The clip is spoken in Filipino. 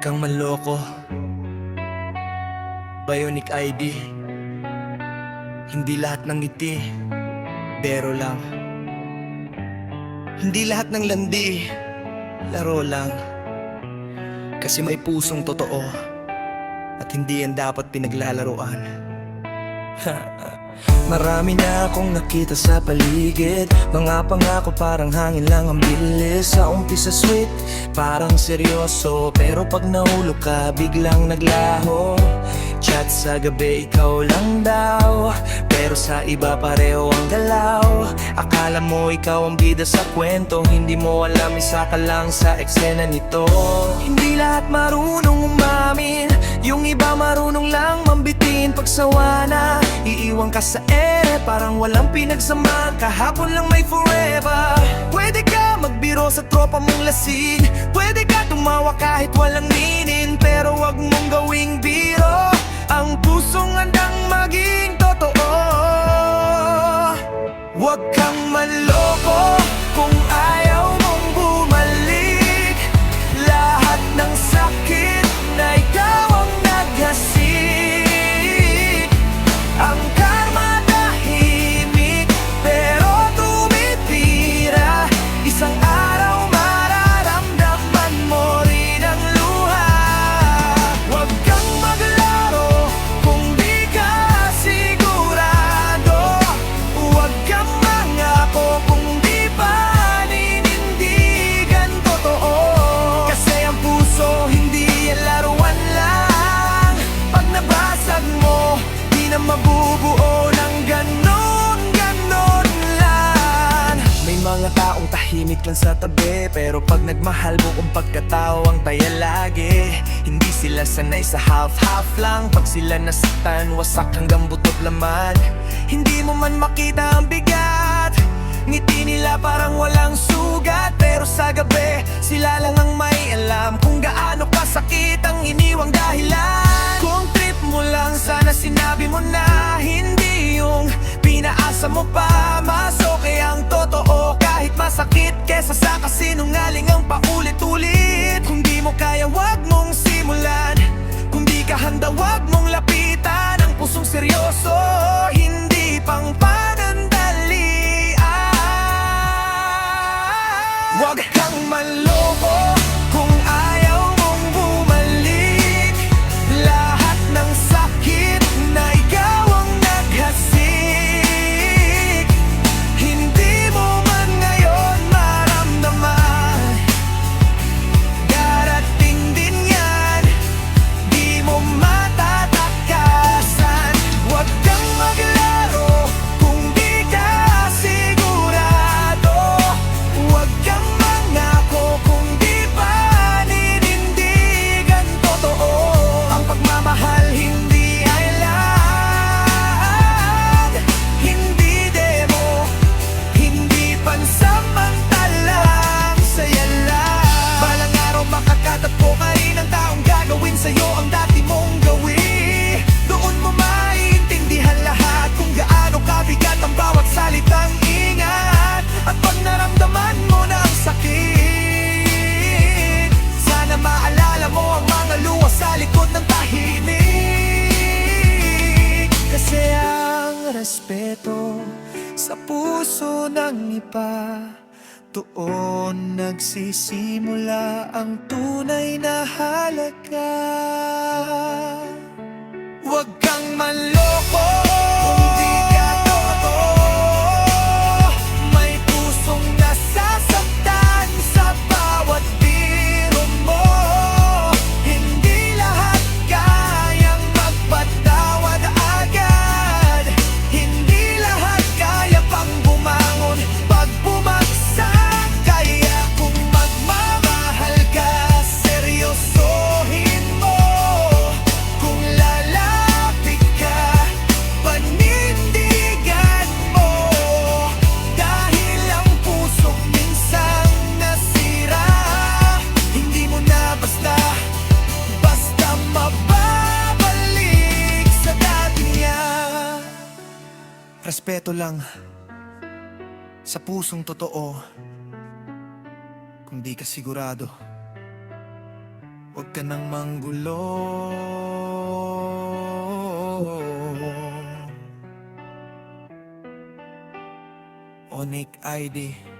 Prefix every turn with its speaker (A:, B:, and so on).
A: kang manloko. Bionic ID. Hindi lahat ng ngiti biro lang. Hindi lahat ng landi laro lang. Kasi may pusong totoo at hindi yan dapat pinaglalaruan. Marami na akong nakita sa paligid, mga pangako parang hangin lang ang bilis. Sa umpisa sweet, parang seryoso, pero pag nahulog ka biglang naglaho. Chat sa gabi, ikaw lang daw, pero sa iba pareho ang galaw. Akala mo ikaw ang bida sa kwento, hindi mo alam isa ka lang sa eksena nito. Hindi lahat marunong umamin, yung iba marunong lang mambitin. Pagsawa na, iiwan ka sa ere, parang walang pinagsama. Kahapon lang may forever. Pwede ka magbiro sa tropa mong lasing, pwede ka tumawa kahit walang ninin, pero wag mong gawing biro ang pusong handang maging totoo. Wag kang manloko kung ayaw mong bumalik. Lahat ng sakit na ikaw ang naghasik. Ang karma tahimik pero tumitira. Isang araw mararamdaman mo rin ang luha. Wag kang maglaro kung di ka sigurado. Wag kang mangako kung di paninindigan totoo. Kasi ang puso hindi yan laruan lang. Pag nabasag mo, di na mabubuo ng ganon lang. May mga taong tahimik lang sa tabi, pero pag nagmahal mo kung pagkatao ang taya lagi. Hindi sila sanay sa half-half lang, pag sila nasaktan, wasak hanggang butot laman. Hindi mo man makita ang bigat, ngiti nila parang walang sugat, pero sa gabi, sila lang ang may alam kung gaano kasakit ang iniwang dahilan. Kung trip mo lang, sana sinabi mo na, hindi yung pinaasa mo pa. Mas okay ang totoo kahit masakit, kesa sa kasinungaling ang paulit-ulit. Kung di mo kaya, wag mong simulan. Kung di ka handa, wag mong lapitan. Ang pusong seryoso, hindi pang panandalian. Wag kang manloko kung ayaw mong bumalik. Lahat ng sakit na ikaw ang naghasik. Hindi mo man ngayon maramdaman, darating din yan, di mo matatakasan. Wag kang maglaro kung di ka sigurado. Wag kang mangako kung di paninindigan totoo. Ang pagmamahal hindi ay lag, hindi demo, hindi pansamantalang saya lang. Balang araw makakatagpo ka rin ang taong gagawin sa'yo ang dati mong gawin. Doon mo maiintindihan lahat kung gaano kabigat ang bawat salitang ingat. At pag naramdaman mo na ang sakit, sana maalala mo ang mga luha sa likod ng tahimik. Kasi ang respeto sa puso ng iba, doon nagsisimula ang tunay na halaga. Wag kang manloko kung di ka totoo. May pusong nasasaktan sa bawat biro mo. Hindi lahat kayang magpatawad agad. Hindi lahat kaya pang bumangon pag bumagsak. Kaya kung magmamahal ka, seryosohin mo. Kung lalapit ka, panindigan mo. Dahil ang pusong minsang nasira, hindi mo na basta mababalik sa dati niya. Respeto lang sa pusong totoo. Kung di ka sigurado, Huwag ka nang manggulo. Onic ID